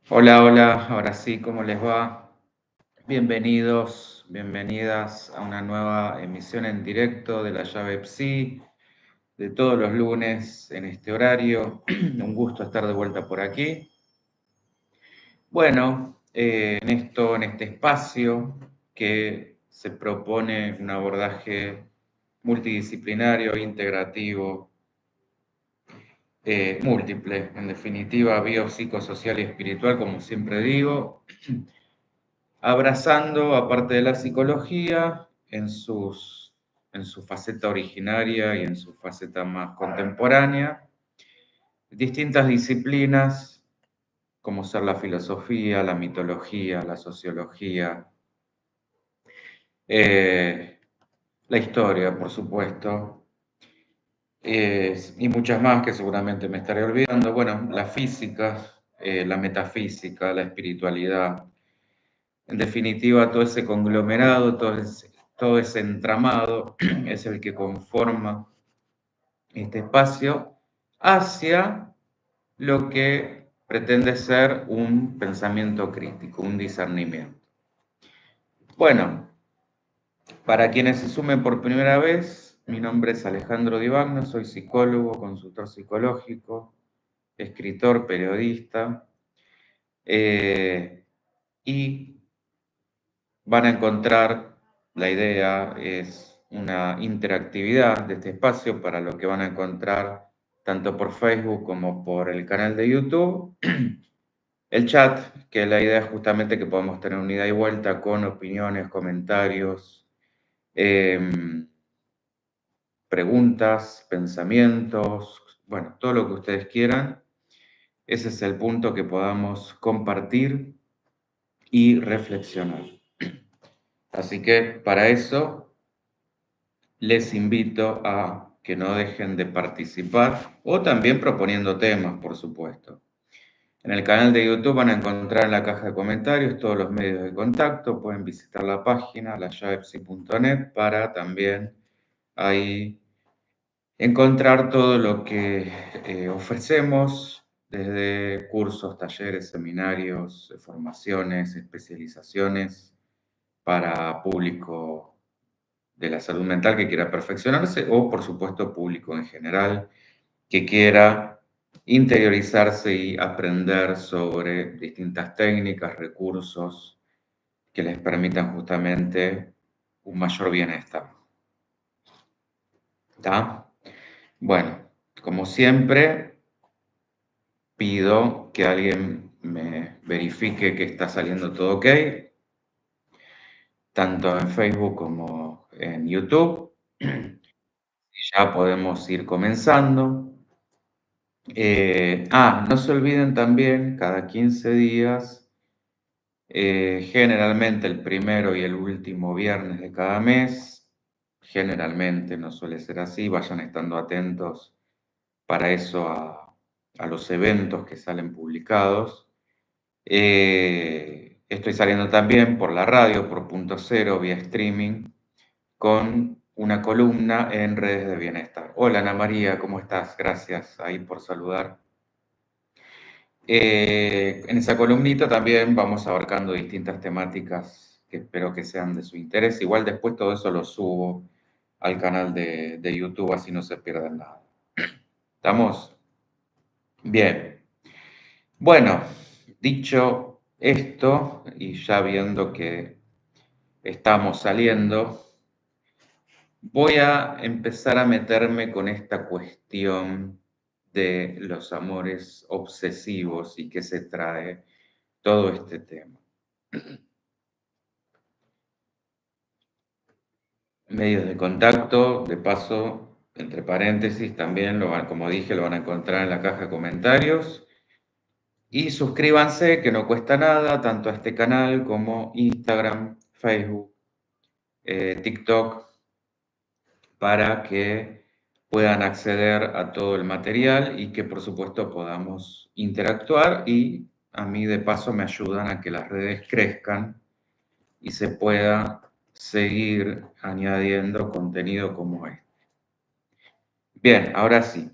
Hola, hola, ahora sí, ¿cómo les va? Bienvenidos, bienvenidas a una nueva emisión en directo de la llave Psi, de todos los lunes en este horario. Un gusto estar de vuelta por aquí. Bueno, en este espacio que se propone un abordaje multidisciplinario, integrativo, múltiple, en definitiva, biopsicosocial y espiritual, como siempre digo, abrazando, aparte de la psicología, en su faceta originaria y en su faceta más contemporánea, distintas disciplinas como ser la filosofía, la mitología, la sociología, eh, la historia, por supuesto, y muchas más que seguramente me estaré olvidando. Bueno, la física, la metafísica, la espiritualidad. En definitiva, todo ese conglomerado, todo ese entramado es el que conforma este espacio hacia lo que pretende ser un pensamiento crítico, un discernimiento. Bueno, para quienes se sumen por primera vez, mi nombre es Alejandro Divagno, soy psicólogo, consultor psicológico, escritor, periodista, y van a encontrar, la idea es una interactividad de este espacio para lo que van a encontrar tanto por Facebook como por el canal de YouTube. El chat, que la idea es justamente que podamos tener una ida y vuelta con opiniones, comentarios, preguntas, pensamientos, bueno, todo lo que ustedes quieran. Ese es el punto que podamos compartir y reflexionar. Así que para eso les invito a que no dejen de participar o también proponiendo temas, por supuesto. En el canal de YouTube van a encontrar en la caja de comentarios todos los medios de contacto. Pueden visitar la página, layavepsi.net, para también ahí encontrar todo lo que ofrecemos, desde cursos, talleres, seminarios, formaciones, especializaciones para público de la salud mental que quiera perfeccionarse o, por supuesto, público en general que quiera interiorizarse y aprender sobre distintas técnicas, recursos que les permitan justamente un mayor bienestar. ¿Está? Bueno, como siempre, pido que alguien me verifique que está saliendo todo ok, tanto en Facebook como en YouTube. Y ya podemos ir comenzando. No se olviden también, cada 15 días, generalmente el primero y el último viernes de cada mes, generalmente no suele ser así, vayan estando atentos para eso a los eventos que salen publicados. Estoy saliendo también por la radio, por Punto Cero, vía streaming, con una columna en redes de bienestar. Hola Ana María, ¿cómo estás? Gracias ahí por saludar. En esa columnita también vamos abarcando distintas temáticas que espero que sean de su interés. Igual después todo eso lo subo al canal de YouTube, así no se pierden nada. ¿Estamos? Bien. Bueno, dicho esto, y ya viendo que estamos saliendo, voy a empezar a meterme con esta cuestión de los amores obsesivos y qué se trae todo este tema. Medios de contacto, de paso, entre paréntesis, también como dije, lo van a encontrar en la caja de comentarios. Y suscríbanse, que no cuesta nada, tanto a este canal como Instagram, Facebook, TikTok, para que puedan acceder a todo el material y que por supuesto podamos interactuar, y a mí de paso me ayudan a que las redes crezcan y se pueda seguir añadiendo contenido como este. Bien, ahora sí.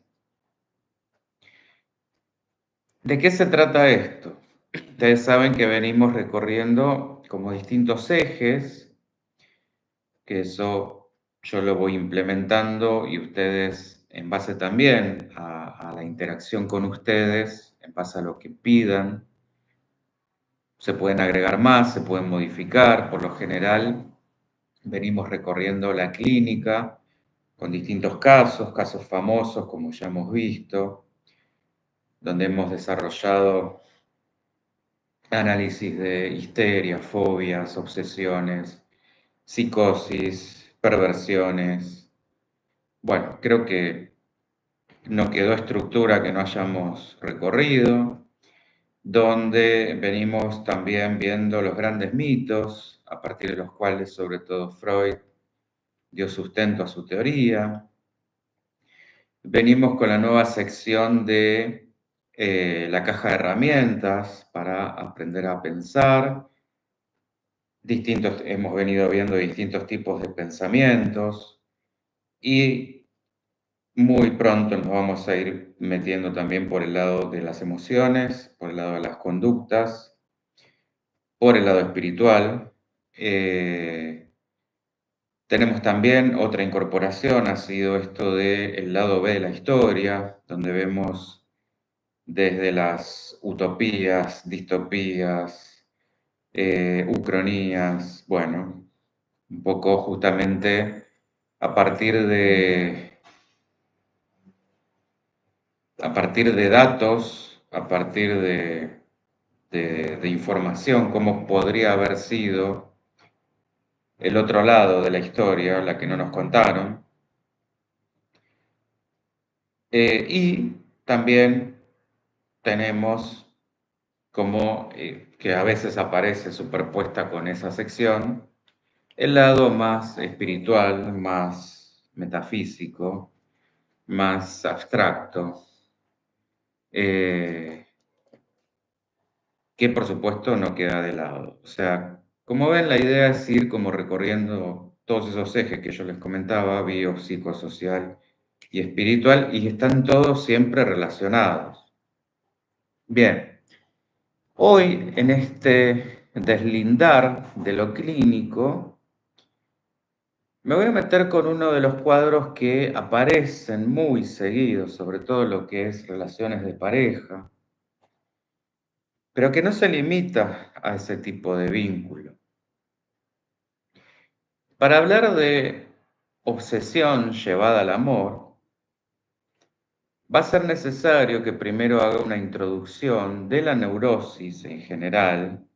¿De qué se trata esto? Ustedes saben que venimos recorriendo como distintos ejes, que eso yo lo voy implementando y ustedes, en base también a la interacción con ustedes, en base a lo que pidan, se pueden agregar más, se pueden modificar. Por lo general, venimos recorriendo la clínica con distintos casos famosos, como ya hemos visto, donde hemos desarrollado análisis de histeria, fobias, obsesiones, psicosis, perversiones. Bueno, creo que no quedó estructura que no hayamos recorrido, donde venimos también viendo los grandes mitos, a partir de los cuales sobre todo Freud dio sustento a su teoría. Venimos con la nueva sección de la caja de herramientas para aprender a pensar. Hemos venido viendo distintos tipos de pensamientos y muy pronto nos vamos a ir metiendo también por el lado de las emociones, por el lado de las conductas, por el lado espiritual. Tenemos también otra incorporación, ha sido esto del lado B de la historia, donde vemos desde las utopías, distopías, ucronías, bueno, un poco justamente a partir de, datos, a partir de información, cómo podría haber sido el otro lado de la historia, la que no nos contaron. Y también tenemos como que a veces aparece superpuesta con esa sección, el lado más espiritual, más metafísico, más abstracto, eh, que por supuesto no queda de lado. O sea, como ven, la idea es ir como recorriendo todos esos ejes que yo les comentaba, bio, psicosocial y espiritual, y están todos siempre relacionados. Bien, hoy en este deslindar de lo clínico, me voy a meter con uno de los cuadros que aparecen muy seguidos, sobre todo lo que es relaciones de pareja, pero que no se limita a ese tipo de vínculo. Para hablar de obsesión llevada al amor, va a ser necesario que primero haga una introducción de la neurosis en general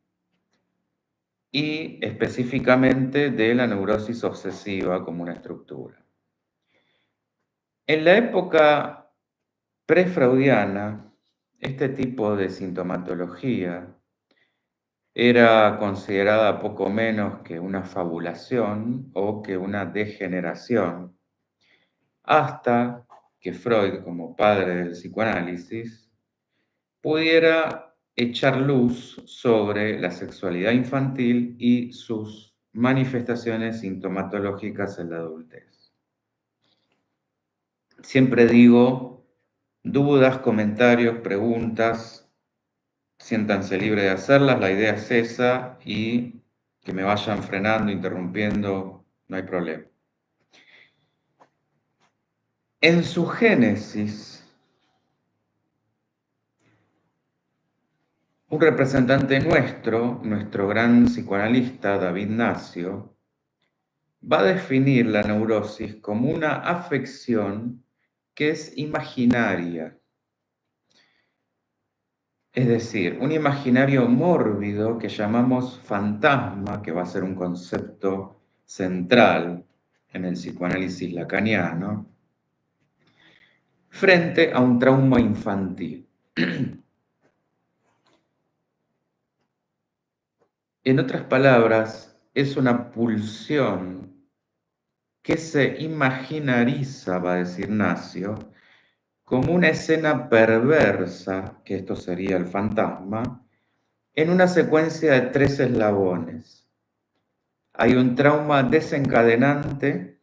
y específicamente de la neurosis obsesiva como una estructura. En la época prefreudiana, este tipo de sintomatología era considerada poco menos que una fabulación o que una degeneración, hasta que Freud, como padre del psicoanálisis, pudiera echar luz sobre la sexualidad infantil y sus manifestaciones sintomatológicas en la adultez. Siempre digo, dudas, comentarios, preguntas, siéntanse libres de hacerlas, la idea es esa y que me vayan frenando, interrumpiendo, no hay problema. En su génesis, un representante nuestro gran psicoanalista David Nacio, va a definir la neurosis como una afección que es imaginaria, es decir, un imaginario mórbido que llamamos fantasma, que va a ser un concepto central en el psicoanálisis lacaniano, frente a un trauma infantil. En otras palabras, es una pulsión que se imaginariza, va a decir Nacio, como una escena perversa, que esto sería el fantasma, en una secuencia de 3 eslabones. Hay un trauma desencadenante,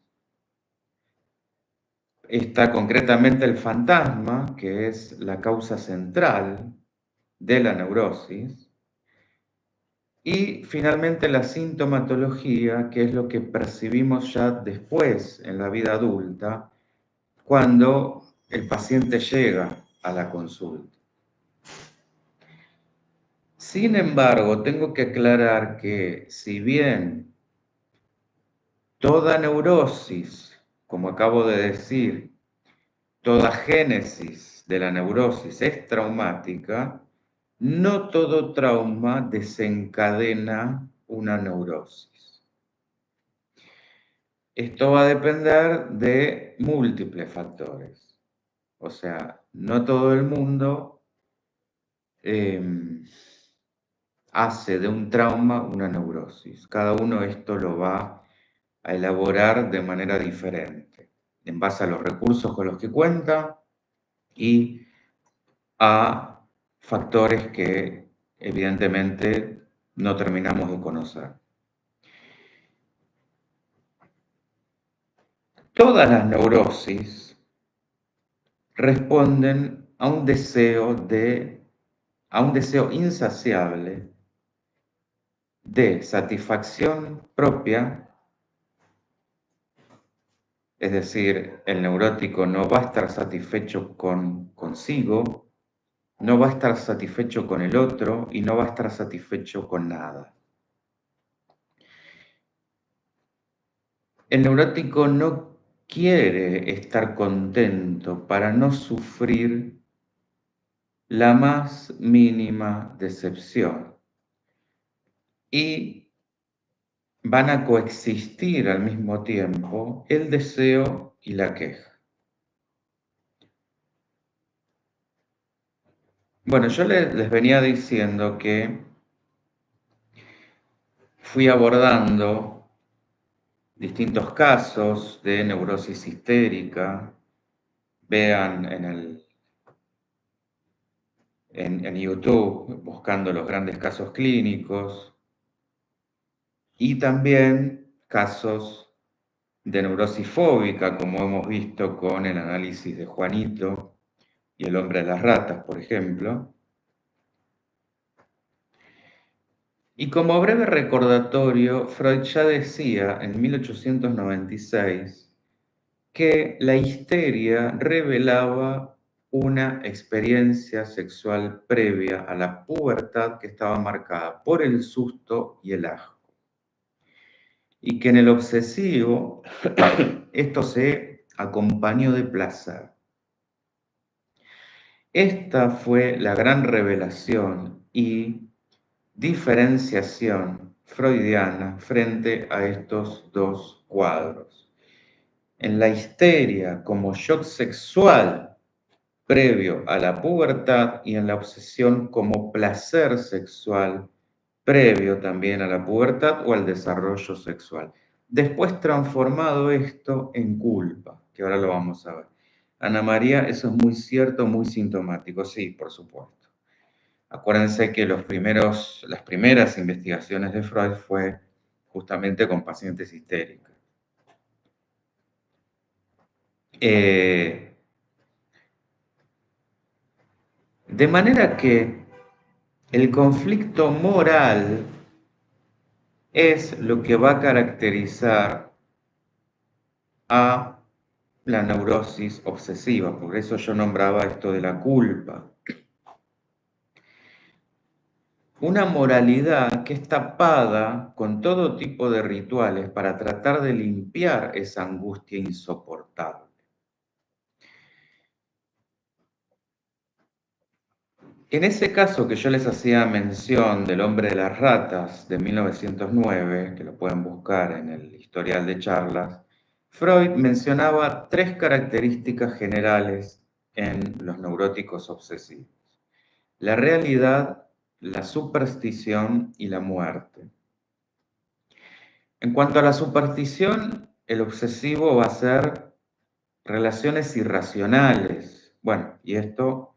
está concretamente el fantasma, que es la causa central de la neurosis. Y finalmente la sintomatología, que es lo que percibimos ya después en la vida adulta, cuando el paciente llega a la consulta. Sin embargo, tengo que aclarar que si bien toda neurosis, como acabo de decir, toda génesis de la neurosis es traumática, no todo trauma desencadena una neurosis. Esto va a depender de múltiples factores. O sea, no todo el mundo hace de un trauma una neurosis. Cada uno esto lo va a elaborar de manera diferente, en base a los recursos con los que cuenta y a factores que evidentemente no terminamos de conocer. Todas las neurosis responden a un deseo insaciable de satisfacción propia, es decir, el neurótico no va a estar satisfecho consigo, no va a estar satisfecho con el otro y no va a estar satisfecho con nada. El neurótico no quiere estar contento para no sufrir la más mínima decepción. Y van a coexistir al mismo tiempo el deseo y la queja. Bueno, yo les venía diciendo que fui abordando distintos casos de neurosis histérica. Vean en YouTube, buscando los grandes casos clínicos, y también casos de neurosis fóbica, como hemos visto con el análisis de Juanito y el hombre de las ratas, por ejemplo. Y como breve recordatorio, Freud ya decía en 1896 que la histeria revelaba una experiencia sexual previa a la pubertad que estaba marcada por el susto y el asco. Y que en el obsesivo esto se acompañó de placer. Esta fue la gran revelación y diferenciación freudiana frente a estos dos cuadros. En la histeria como shock sexual previo a la pubertad y en la obsesión como placer sexual previo también a la pubertad o al desarrollo sexual. Después transformado esto en culpa, que ahora lo vamos a ver. Ana María, eso es muy cierto, muy sintomático, sí, por supuesto. Acuérdense que las primeras investigaciones de Freud fue justamente con pacientes histéricas. De manera que el conflicto moral es lo que va a caracterizar a la neurosis obsesiva. Por eso yo nombraba esto de la culpa. Una moralidad que es tapada con todo tipo de rituales para tratar de limpiar esa angustia insoportable. En ese caso que yo les hacía mención del hombre de las ratas de 1909, que lo pueden buscar en el historial de charlas, Freud mencionaba tres características generales en los neuróticos obsesivos: la realidad, la superstición y la muerte. En cuanto a la superstición, el obsesivo va a ser relaciones irracionales. Bueno, y esto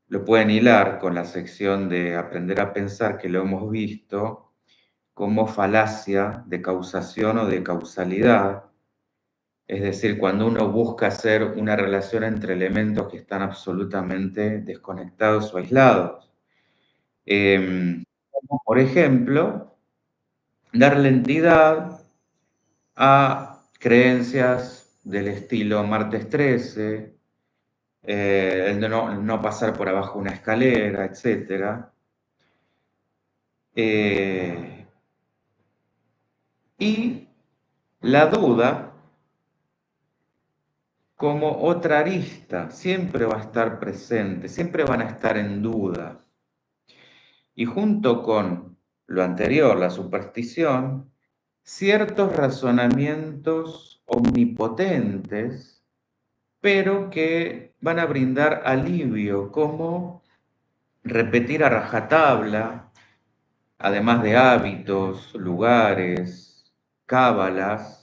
lo pueden hilar con la sección de aprender a pensar, que lo hemos visto como falacia de causación o de causalidad. Es decir, cuando uno busca hacer una relación entre elementos que están absolutamente desconectados o aislados. Como por ejemplo, darle entidad a creencias del estilo martes 13, el de no pasar por abajo una escalera, etc. Eh, y la duda como otra arista, siempre va a estar presente, siempre van a estar en duda. Y junto con lo anterior, la superstición, ciertos razonamientos omnipotentes, pero que van a brindar alivio, como repetir a rajatabla, además de hábitos, lugares, cábalas,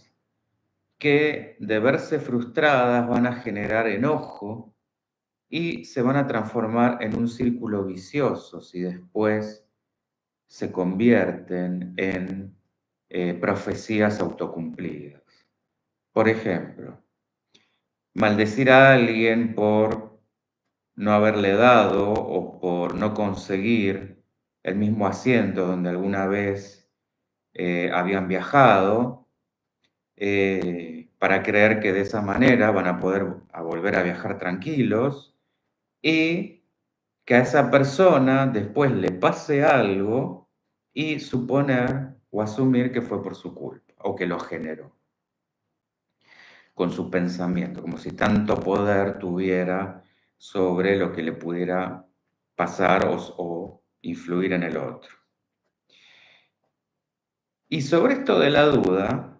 que de verse frustradas van a generar enojo y se van a transformar en un círculo vicioso si después se convierten en profecías autocumplidas. Por ejemplo, maldecir a alguien por no haberle dado o por no conseguir el mismo asiento donde alguna vez habían viajado, para creer que de esa manera van a poder volver a viajar tranquilos y que a esa persona después le pase algo y suponer o asumir que fue por su culpa o que lo generó con su pensamiento, como si tanto poder tuviera sobre lo que le pudiera pasar o influir en el otro. Y sobre esto de la duda,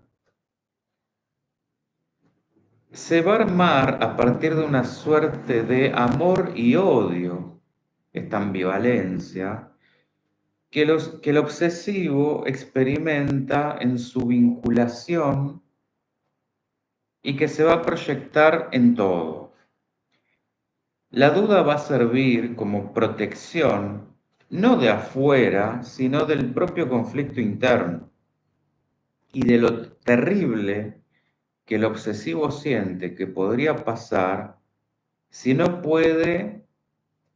se va a armar a partir de una suerte de amor y odio, esta ambivalencia, que el obsesivo experimenta en su vinculación y que se va a proyectar en todo. La duda va a servir como protección, no de afuera, sino del propio conflicto interno y de lo terrible que el obsesivo siente que podría pasar si no puede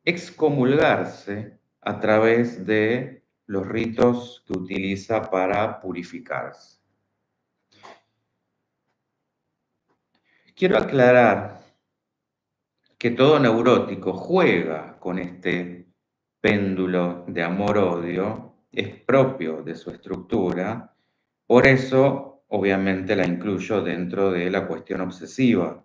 excomulgarse a través de los ritos que utiliza para purificarse. Quiero aclarar que todo neurótico juega con este péndulo de amor-odio, es propio de su estructura, por eso obviamente la incluyo dentro de la cuestión obsesiva,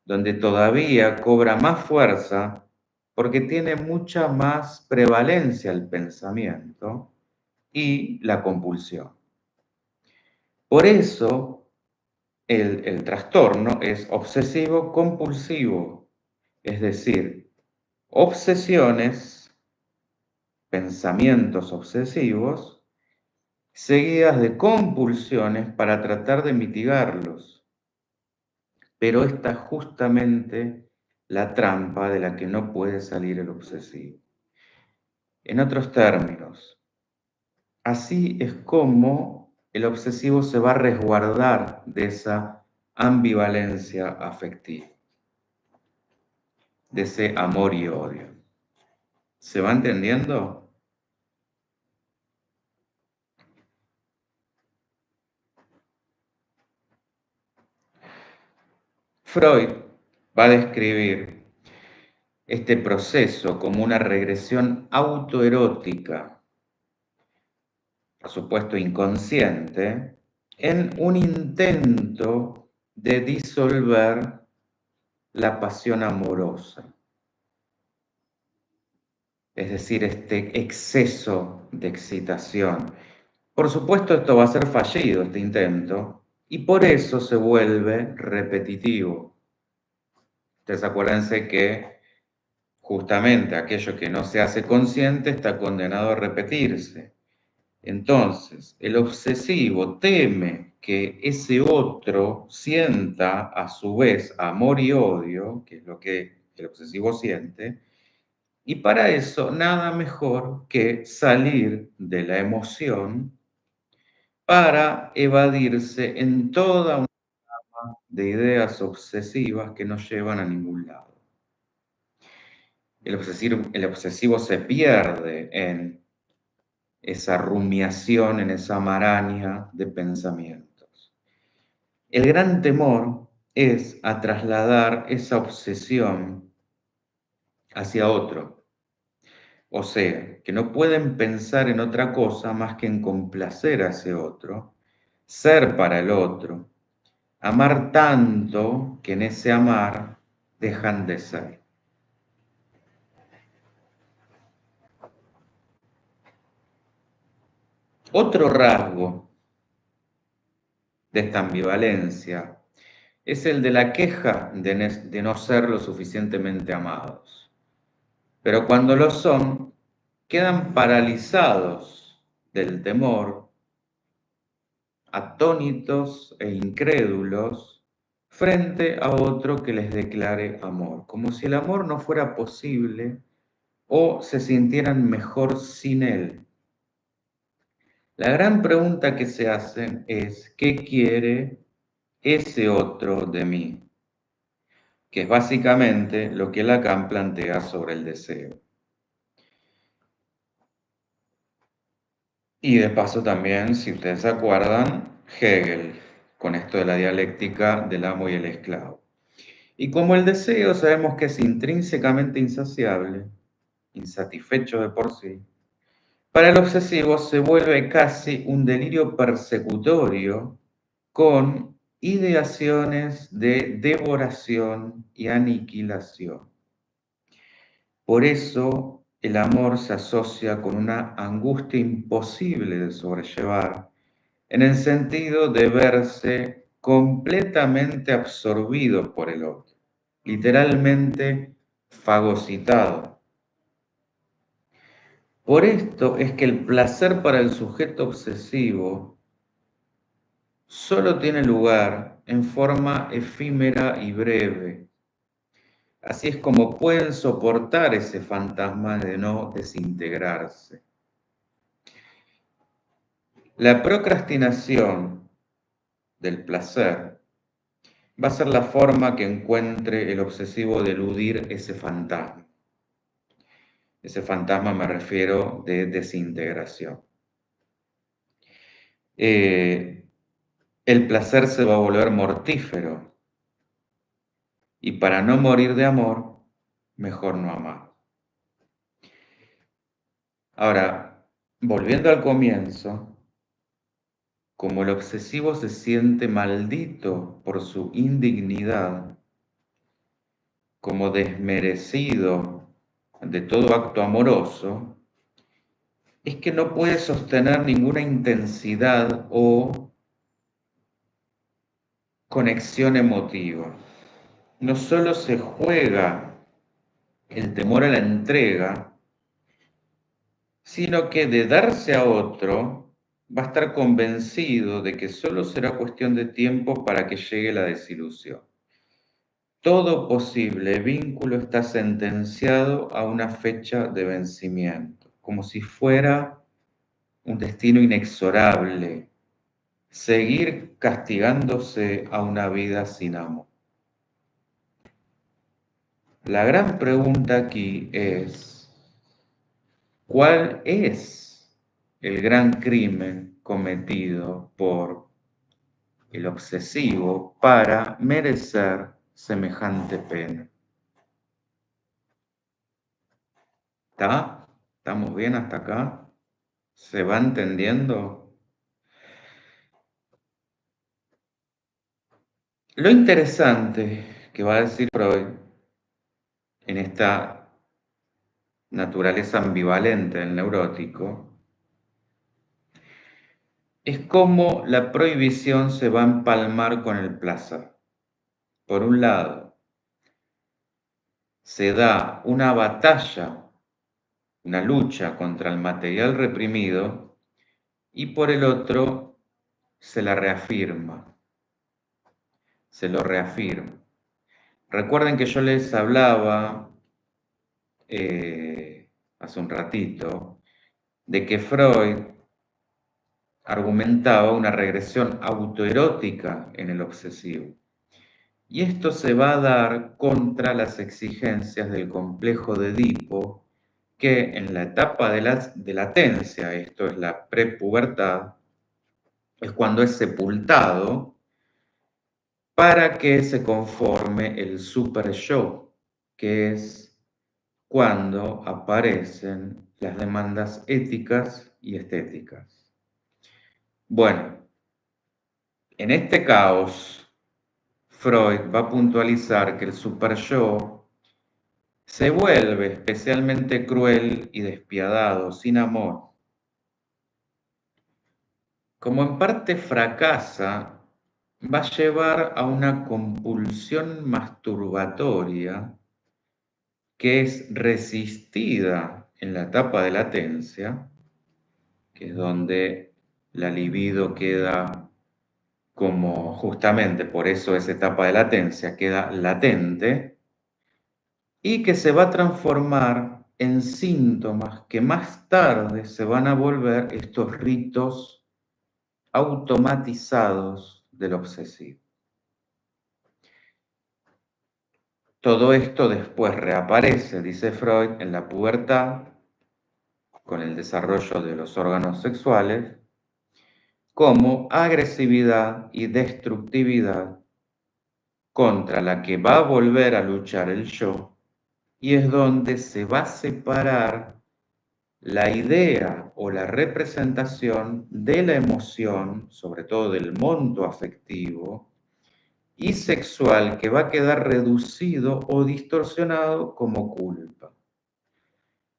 donde todavía cobra más fuerza porque tiene mucha más prevalencia el pensamiento y la compulsión. Por eso el trastorno es obsesivo compulsivo, es decir, obsesiones, pensamientos obsesivos, seguidas de compulsiones para tratar de mitigarlos. Pero esta es justamente la trampa de la que no puede salir el obsesivo. En otros términos, así es como el obsesivo se va a resguardar de esa ambivalencia afectiva, de ese amor y odio. ¿Se va entendiendo? Freud va a describir este proceso como una regresión autoerótica, por supuesto inconsciente, en un intento de disolver la pasión amorosa, es decir, este exceso de excitación. Por supuesto, esto va a ser fallido, este intento, y por eso se vuelve repetitivo. Ustedes acuérdense que justamente aquello que no se hace consciente está condenado a repetirse. Entonces, el obsesivo teme que ese otro sienta a su vez amor y odio, que es lo que el obsesivo siente, y para eso nada mejor que salir de la emoción para evadirse en toda una de ideas obsesivas que no llevan a ningún lado. El obsesivo se pierde en esa rumiación en esa maraña de pensamientos. El gran temor es a trasladar esa obsesión hacia otro. O sea, que no pueden pensar en otra cosa más que en complacer a ese otro, ser para el otro, amar tanto que en ese amar dejan de ser. Otro rasgo de esta ambivalencia es el de la queja de no ser lo suficientemente amados. Pero cuando lo son, quedan paralizados del temor, atónitos e incrédulos frente a otro que les declare amor, como si el amor no fuera posible o se sintieran mejor sin él. La gran pregunta que se hacen es, ¿qué quiere ese otro de mí? Que es básicamente lo que Lacan plantea sobre el deseo. Y de paso también, si ustedes se acuerdan, Hegel, con esto de la dialéctica del amo y el esclavo. Y como el deseo sabemos que es intrínsecamente insaciable, insatisfecho de por sí, para el obsesivo se vuelve casi un delirio persecutorio con ideaciones de devoración y aniquilación. Por eso el amor se asocia con una angustia imposible de sobrellevar, en el sentido de verse completamente absorbido por el otro, literalmente fagocitado. Por esto es que el placer para el sujeto obsesivo solo tiene lugar en forma efímera y breve. Así es como pueden soportar ese fantasma de no desintegrarse. La procrastinación del placer va a ser la forma que encuentre el obsesivo de eludir ese fantasma. Ese fantasma me refiero de desintegración. El placer se va a volver mortífero y para no morir de amor, mejor no amar. Ahora, volviendo al comienzo, como el obsesivo se siente maldito por su indignidad, como desmerecido de todo acto amoroso, es que no puede sostener ninguna intensidad o conexión emotiva. No solo se juega el temor a la entrega, sino que de darse a otro va a estar convencido de que solo será cuestión de tiempo para que llegue la desilusión. Todo posible vínculo está sentenciado a una fecha de vencimiento, como si fuera un destino inexorable, seguir castigándose a una vida sin amor. La gran pregunta aquí es, ¿cuál es el gran crimen cometido por el obsesivo para merecer semejante pena? ¿Está? ¿Estamos bien hasta acá? ¿Se va entendiendo? Lo interesante que va a decir Freud en esta naturaleza ambivalente del neurótico es cómo la prohibición se va a empalmar con el placer. Por un lado, se da una batalla, una lucha contra el material reprimido, y por el otro se la reafirma, se lo reafirma. Recuerden que yo les hablaba hace un ratito de que Freud argumentaba una regresión autoerótica en el obsesivo. Y esto se va a dar contra las exigencias del complejo de Edipo que en la etapa de latencia, esto es la prepubertad, es cuando es sepultado para que se conforme el super yo, que es cuando aparecen las demandas éticas y estéticas. Bueno, en este caos, Freud va a puntualizar que el super yo se vuelve especialmente cruel y despiadado, sin amor. Como en parte fracasa, va a llevar a una compulsión masturbatoria que es resistida en la etapa de latencia, que es donde la libido queda como justamente por eso esa etapa de latencia queda latente y que se va a transformar en síntomas que más tarde se van a volver estos ritos automatizados del obsesivo. Todo esto después reaparece, dice Freud, en la pubertad, con el desarrollo de los órganos sexuales, como agresividad y destructividad contra la que va a volver a luchar el yo, y es donde se va a separar la idea o la representación de la emoción, sobre todo del monto afectivo, y sexual que va a quedar reducido o distorsionado como culpa,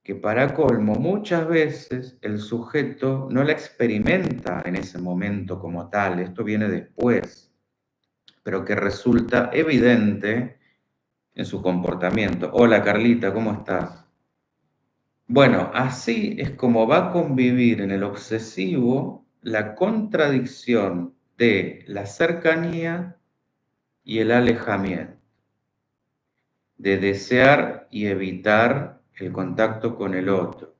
que para colmo muchas veces el sujeto no la experimenta en ese momento como tal, esto viene después, pero que resulta evidente en su comportamiento. Hola Carlita, ¿cómo estás? Bueno, así es como va a convivir en el obsesivo la contradicción de la cercanía y el alejamiento, de desear y evitar el contacto con el otro,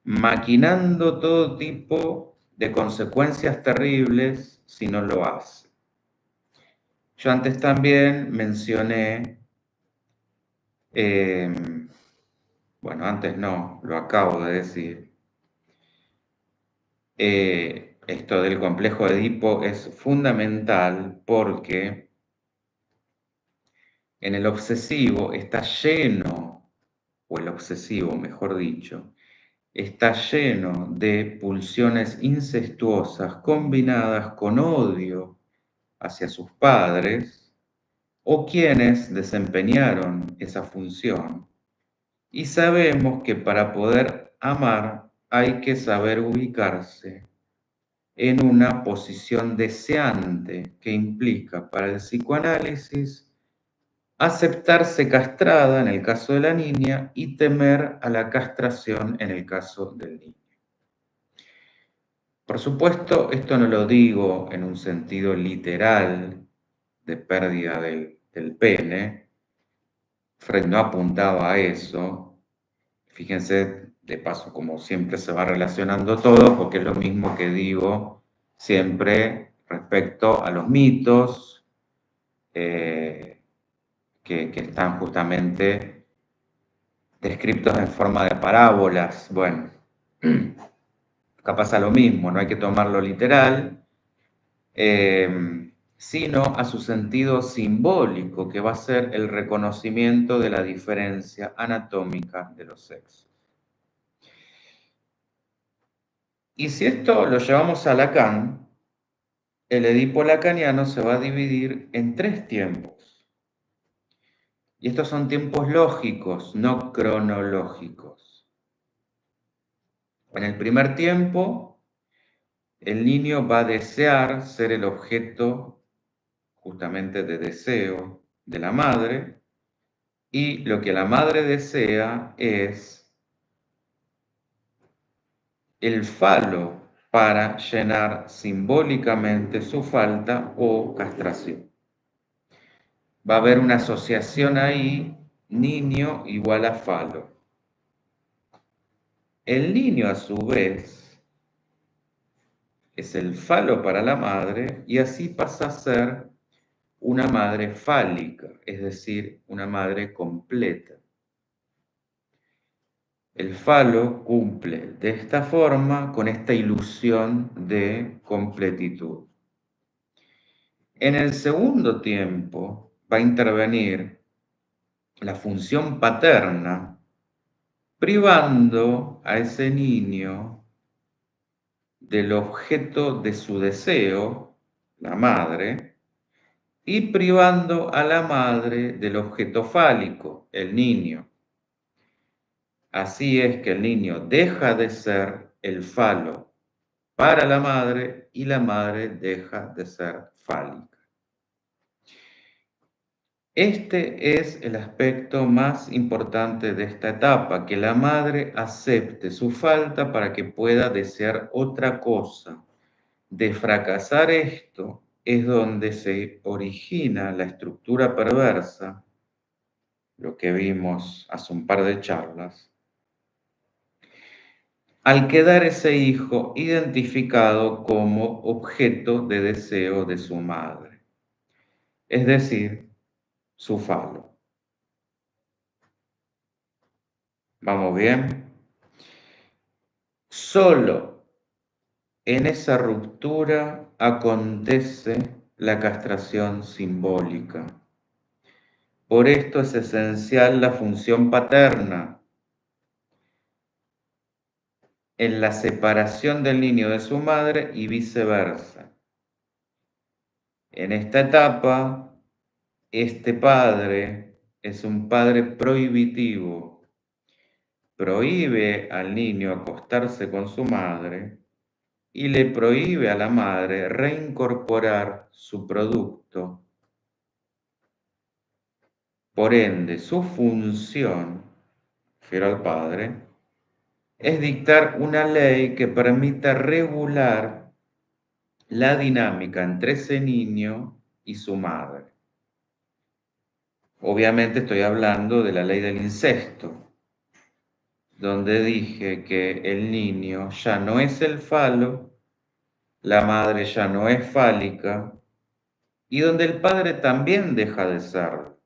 maquinando todo tipo de consecuencias terribles si no lo hace. Yo antes también mencioné, eh, bueno, antes no, lo acabo de decir, esto del complejo de Edipo es fundamental porque en el obsesivo está lleno, o el obsesivo, mejor dicho, está lleno de pulsiones incestuosas combinadas con odio hacia sus padres o quienes desempeñaron esa función. Y sabemos que para poder amar hay que saber ubicarse en una posición deseante que implica para el psicoanálisis aceptarse castrada en el caso de la niña y temer a la castración en el caso del niño. Por supuesto, esto no lo digo en un sentido literal de pérdida del pene. Freud no apuntaba a eso. Fíjense, de paso, como siempre se va relacionando todo, porque es lo mismo que digo siempre respecto a los mitos que están justamente descritos en forma de parábolas. Bueno, acá pasa lo mismo, no hay que tomarlo literal, sino a su sentido simbólico, que va a ser el reconocimiento de la diferencia anatómica de los sexos. Y si esto lo llevamos a Lacan, el Edipo lacaniano se va a dividir en tres tiempos. Y estos son tiempos lógicos, no cronológicos. En el primer tiempo, el niño va a desear ser el objeto justamente de deseo de la madre, y lo que la madre desea es el falo para llenar simbólicamente su falta o castración. Va a haber una asociación ahí, niño igual a falo. El niño a su vez es el falo para la madre y así pasa a ser una madre fálica, es decir, una madre completa. El falo cumple de esta forma con esta ilusión de completitud. En el segundo tiempo va a intervenir la función paterna, privando a ese niño del objeto de su deseo, la madre, y privando a la madre del objeto fálico, el niño. Así es que el niño deja de ser el falo para la madre y la madre deja de ser fálica. Este es el aspecto más importante de esta etapa, que la madre acepte su falta para que pueda desear otra cosa. De fracasar esto es donde se origina la estructura perversa, lo que vimos hace un par de charlas, al quedar ese hijo identificado como objeto de deseo de su madre, es decir, su falo. ¿Vamos bien? Solo en esa ruptura acontece la castración simbólica. Por esto es esencial la función paterna en la separación del niño de su madre y viceversa. En esta etapa, este padre es un padre prohibitivo, prohíbe al niño acostarse con su madre y le prohíbe a la madre reincorporar su producto. Por ende, su función, refiero al padre, es dictar una ley que permita regular la dinámica entre ese niño y su madre. Obviamente estoy hablando de la ley del incesto, donde dije que el niño ya no es el falo, la madre ya no es fálica, y donde el padre también deja de serlo.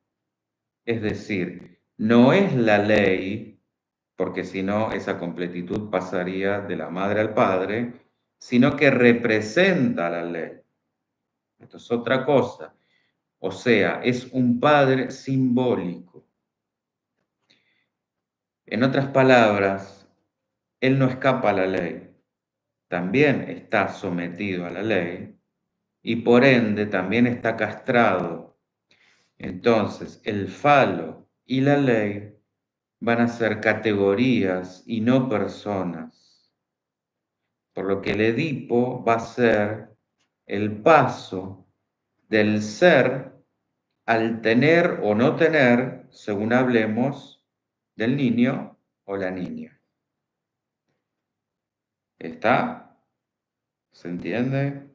Es decir, no es la ley, porque si no esa completitud pasaría de la madre al padre, sino que representa la ley. Esto es otra cosa. O sea, es un padre simbólico. En otras palabras, él no escapa a la ley, también está sometido a la ley y por ende también está castrado. Entonces, el falo y la ley van a ser categorías y no personas, por lo que el Edipo va a ser el paso del ser al tener o no tener, según hablemos, del niño o la niña. ¿Está? ¿Se entiende?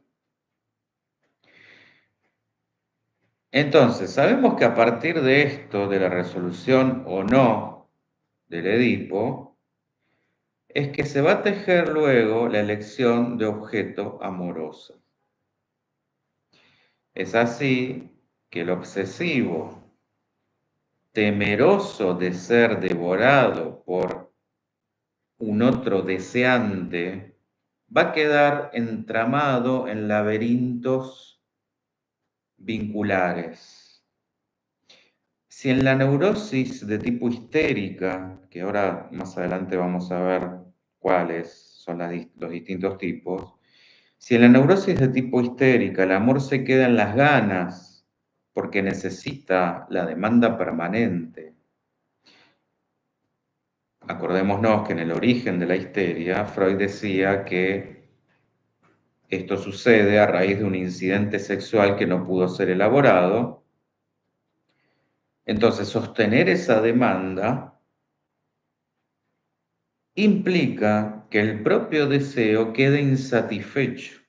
Entonces, sabemos que a partir de esto, de la resolución o no del Edipo, es que se va a tejer luego la elección de objeto amoroso. Es así que el obsesivo, temeroso de ser devorado por un otro deseante, va a quedar entramado en laberintos vinculares. Si en la neurosis de tipo histérica, que ahora más adelante vamos a ver cuáles son los distintos tipos, si en la neurosis de tipo histérica el amor se queda en las ganas porque necesita la demanda permanente, acordémonos que en el origen de la histeria, Freud decía que esto sucede a raíz de un incidente sexual que no pudo ser elaborado. Entonces, sostener esa demanda implica que el propio deseo quede insatisfecho.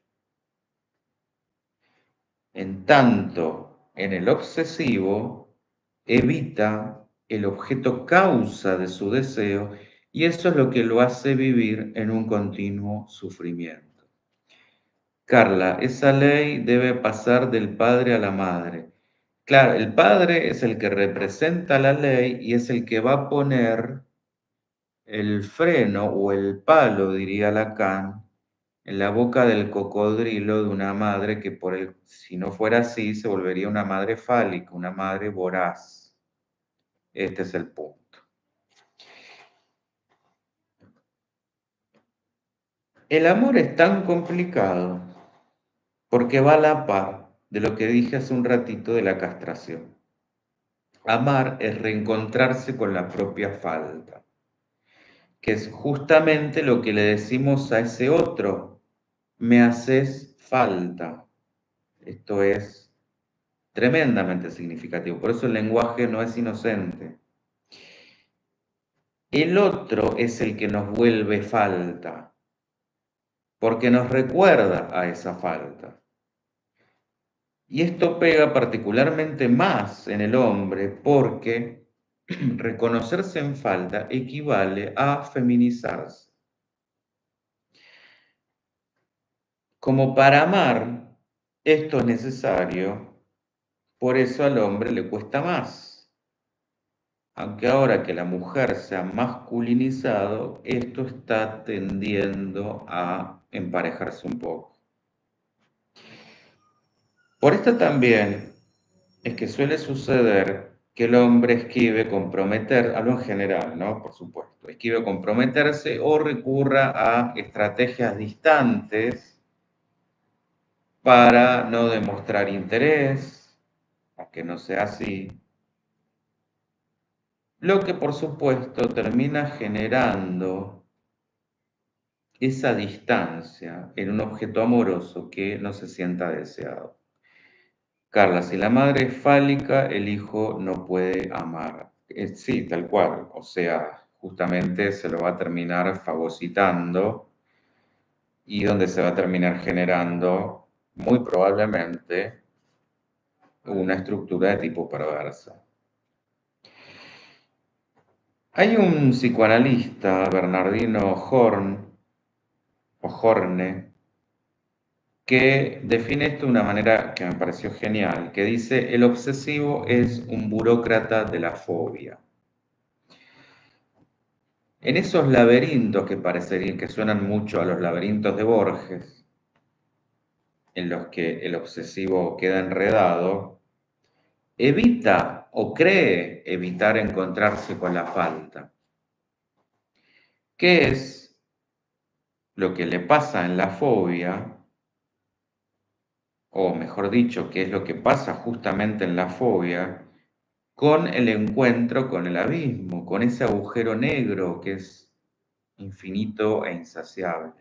En tanto, en el obsesivo, evita el objeto causa de su deseo y eso es lo que lo hace vivir en un continuo sufrimiento. Carla, esa ley debe pasar del padre a la madre. Claro, el padre es el que representa la ley y es el que va a poner el freno o el palo, diría Lacan, en la boca del cocodrilo de una madre que si no fuera así se volvería una madre fálica, una madre voraz. Este es el punto. El amor es tan complicado porque va a la par de lo que dije hace un ratito de la castración. Amar es reencontrarse con la propia falta, que es justamente lo que le decimos a ese otro: me haces falta. Esto es tremendamente significativo, por eso el lenguaje no es inocente. El otro es el que nos vuelve falta, porque nos recuerda a esa falta. Y esto pega particularmente más en el hombre porque reconocerse en falta equivale a feminizarse. Como para amar esto es necesario, por eso al hombre le cuesta más. Aunque ahora que la mujer se ha masculinizado, esto está tendiendo a emparejarse un poco. Por esto también es que suele suceder que el hombre esquive comprometer, hablo en general, ¿no? Por supuesto, esquive comprometerse o recurra a estrategias distantes para no demostrar interés, aunque no sea así, lo que por supuesto termina generando esa distancia en un objeto amoroso que no se sienta deseado. Carla, si la madre es fálica, el hijo no puede amar. Sí, tal cual. O sea, justamente se lo va a terminar fagocitando y donde se va a terminar generando, muy probablemente, una estructura de tipo perversa. Hay un psicoanalista, Bernardino Horne, que define esto de una manera que me pareció genial, que dice: el obsesivo es un burócrata de la fobia. En esos laberintos que parecerían que suenan mucho a los laberintos de Borges, en los que el obsesivo queda enredado, evita o cree evitar encontrarse con la falta. ¿Qué es lo que le pasa en la fobia? O mejor dicho, ¿qué es lo que pasa justamente en la fobia con el encuentro con el abismo, con ese agujero negro que es infinito e insaciable?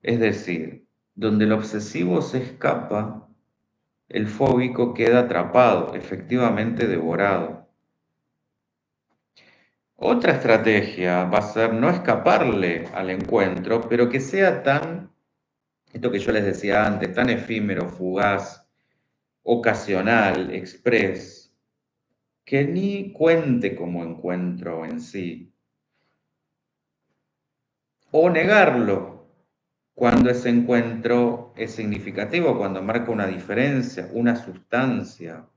Es decir, donde el obsesivo se escapa, el fóbico queda atrapado, efectivamente devorado. Otra estrategia va a ser no escaparle al encuentro, pero que sea esto que yo les decía antes, tan efímero, fugaz, ocasional, express, que ni cuente como encuentro en sí. O negarlo cuando ese encuentro es significativo, cuando marca una diferencia, una sustancia,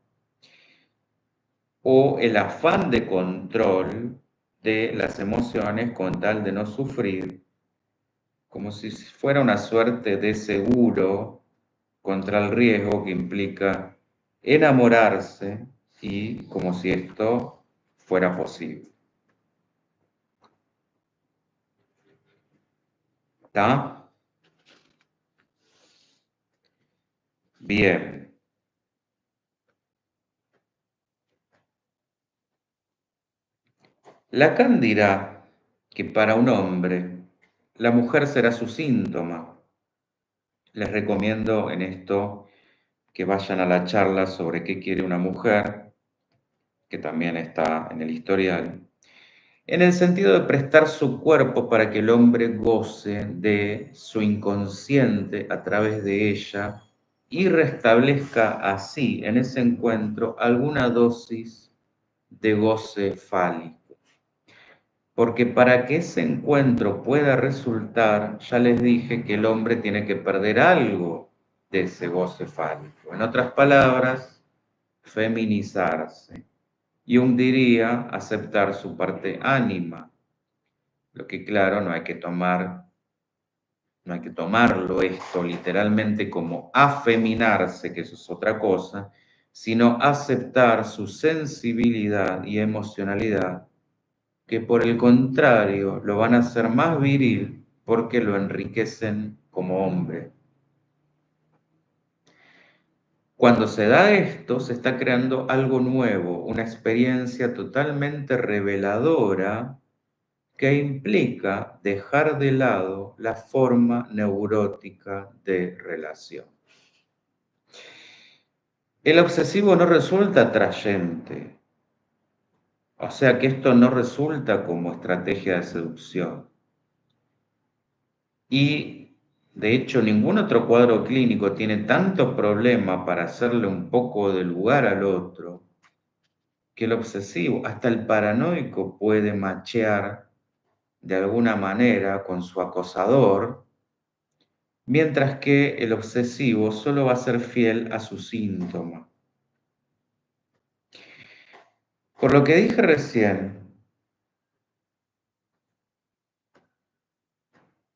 o el afán de control de las emociones con tal de no sufrir, como si fuera una suerte de seguro contra el riesgo que implica enamorarse y como si esto fuera posible. ¿Está? Bien. Lacan dirá que para un hombre la mujer será su síntoma. Les recomiendo en esto que vayan a la charla sobre qué quiere una mujer, que también está en el historial, en el sentido de prestar su cuerpo para que el hombre goce de su inconsciente a través de ella y restablezca así en ese encuentro alguna dosis de goce fálico. Porque para que ese encuentro pueda resultar, ya les dije que el hombre tiene que perder algo de ese goce fálico. En otras palabras, feminizarse. Jung diría aceptar su parte ánima, Lo que claro, no hay que tomarlo esto literalmente como afeminarse, que eso es otra cosa, sino aceptar su sensibilidad y emocionalidad, que por el contrario lo van a hacer más viril porque lo enriquecen como hombre. Cuando se da esto, se está creando algo nuevo, una experiencia totalmente reveladora que implica dejar de lado la forma neurótica de relación. El obsesivo no resulta atrayente, o sea que esto no resulta como estrategia de seducción. Y de hecho ningún otro cuadro clínico tiene tanto problema para hacerle un poco de lugar al otro que el obsesivo. Hasta el paranoico puede machear de alguna manera con su acosador, mientras que el obsesivo solo va a ser fiel a su síntoma. Por lo que dije recién,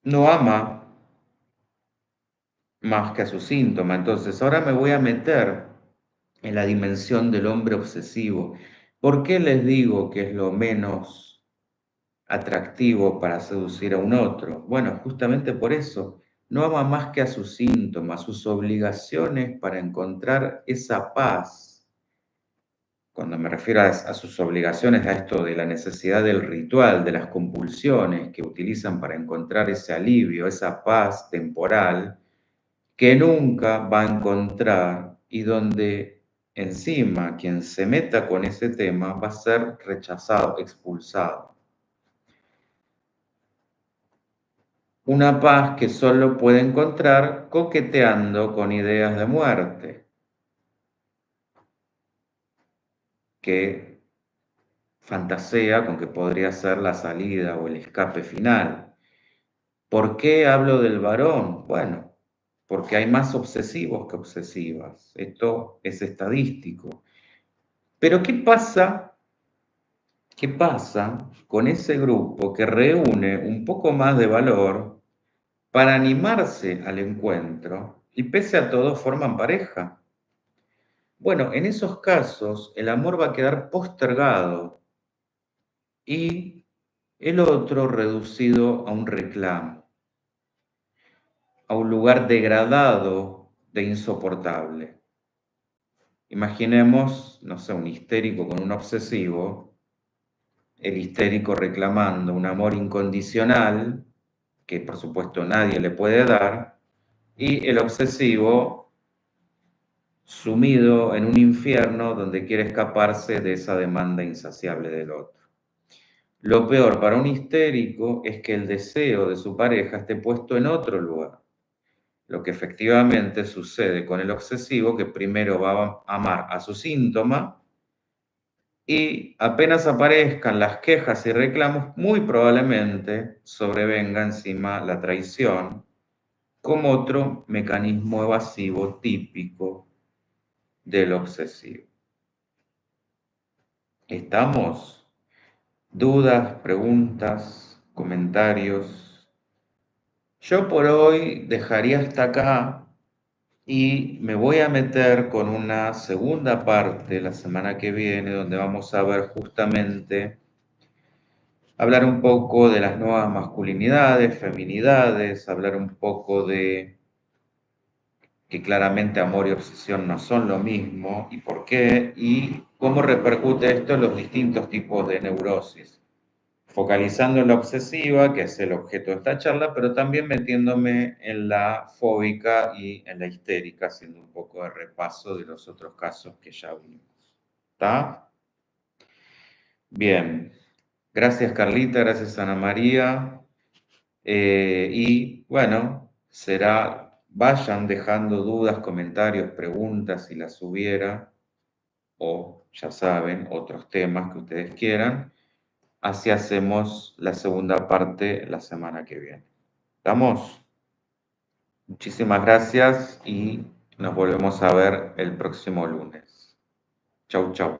no ama más que a su síntoma. Entonces, ahora me voy a meter en la dimensión del hombre obsesivo. ¿Por qué les digo que es lo menos atractivo para seducir a un otro? Bueno, justamente por eso. No ama más que a sus síntomas, sus obligaciones para encontrar esa paz. Cuando me refiero a sus obligaciones, a esto de la necesidad del ritual, de las compulsiones que utilizan para encontrar ese alivio, esa paz temporal, que nunca va a encontrar y donde encima quien se meta con ese tema va a ser rechazado, expulsado. Una paz que solo puede encontrar coqueteando con ideas de muerte, que fantasea con que podría ser la salida o el escape final. ¿Por qué hablo del varón? Bueno, porque hay más obsesivos que obsesivas. Esto es estadístico. Pero ¿qué pasa con ese grupo que reúne un poco más de valor para animarse al encuentro y pese a todo forman pareja? Bueno, en esos casos el amor va a quedar postergado y el otro reducido a un reclamo, a un lugar degradado de insoportable. Imaginemos, no sé, un histérico con un obsesivo, el histérico reclamando un amor incondicional, que por supuesto nadie le puede dar, y el obsesivo sumido en un infierno donde quiere escaparse de esa demanda insaciable del otro. Lo peor para un histérico es que el deseo de su pareja esté puesto en otro lugar, lo que efectivamente sucede con el obsesivo, que primero va a amar a su síntoma y apenas aparezcan las quejas y reclamos, muy probablemente sobrevenga encima la traición como otro mecanismo evasivo típico del obsesivo. ¿Estamos? ¿Dudas, preguntas, comentarios? Yo por hoy dejaría hasta acá y me voy a meter con una segunda parte la semana que viene donde vamos a ver justamente hablar un poco de las nuevas masculinidades, feminidades, hablar un poco de que claramente amor y obsesión no son lo mismo y por qué, y cómo repercute esto en los distintos tipos de neurosis, focalizando en la obsesiva, que es el objeto de esta charla, pero también metiéndome en la fóbica y en la histérica, haciendo un poco de repaso de los otros casos que ya vimos. ¿Está? Bien. Gracias Carlita, gracias Ana María. Y bueno, vayan dejando dudas, comentarios, preguntas si las hubiera, o ya saben, otros temas que ustedes quieran. Así hacemos la segunda parte la semana que viene. ¿Estamos? Muchísimas gracias y nos volvemos a ver el próximo lunes. Chau, chau.